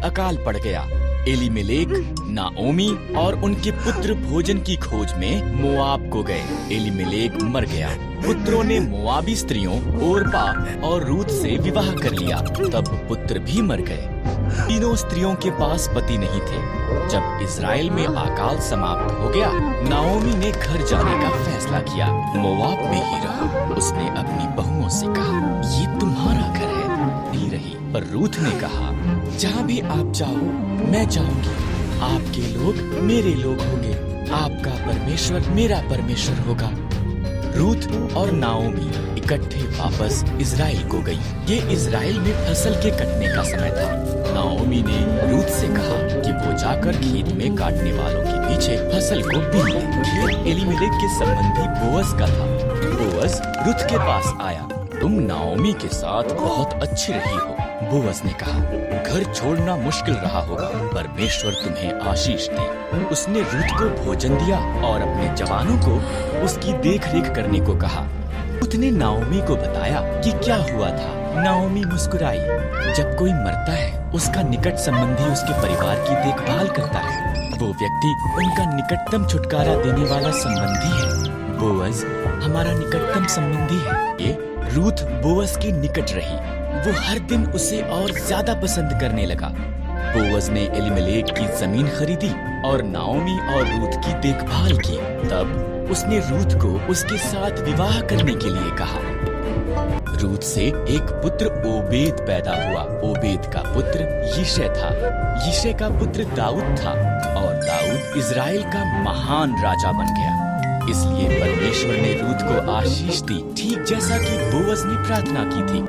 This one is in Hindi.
अकाल पड़ गया। एलीमेलेक, नाओमी और उनके पुत्र भोजन की खोज में मोआब को गए। एलीमेलेक मर गया। पुत्रों ने मोआबी स्त्रियों ओरपा और रूत से विवाह कर लिया। तब पुत्र भी मर गए। तीनों स्त्रियों के पास पति नहीं थे। जब इज़राइल में अकाल समाप्त हो गया, नाओमी ने घर जाने का फैसला किया। मोआब में ही रहा। उसने अपनी बहुओं से कहा, ये तुम्हारा घर है। नहीं रही, पर रूथ ने कहा, जहाँ भी आप जाओ मैं जाऊंगी। आपके लोग मेरे लोग होंगे, आपका परमेश्वर मेरा परमेश्वर होगा। रूथ और नाओमी इकट्ठे वापस इज़राइल को गई। ये इज़राइल में फसल के कटने का समय था। नाओमी ने रूथ से कहा कि वो जाकर खेत में काटने वालों के पीछे फसल को बीन ले। खेत एलीमेलेक के संबंधी बोअज का था। बोअज रूथ के पास आया। तुम नाओमी के साथ बहुत अच्छी रही हो। बोअज ने कहा, घर छोड़ना मुश्किल रहा होगा, परमेश्वर तुम्हें आशीष दे। उसने रूथ को भोजन दिया और अपने जवानों को उसकी देखरेख करने को कहा। रूथ ने नाओमी को बताया कि क्या हुआ था। नाओमी मुस्कुराई। जब कोई मरता है, उसका निकट संबंधी उसके परिवार की देखभाल करता है। वो व्यक्ति उनका निकटतम छुटकारा देने वाला संबंधी है। बोअज हमारा निकटतम संबंधी है। ये रूथ बोअज की निकट रही। वो हर दिन उसे और ज्यादा पसंद करने लगा। बोअज ने एलीमेलेक की जमीन खरीदी और नाओमी और रूथ की देखभाल की। तब उसने रूथ को उसके साथ विवाह करने के लिए कहा। रूथ से एक पुत्र ओबेद पैदा हुआ। ओबेद का पुत्र यिशै था। यिशै का पुत्र दाऊद था और दाऊद इज़राइल का महान राजा बन गया। इसलिए परमेश्वर ने रूथ को आशीष दी, ठीक जैसा कि बोअज ने प्रार्थना की थी।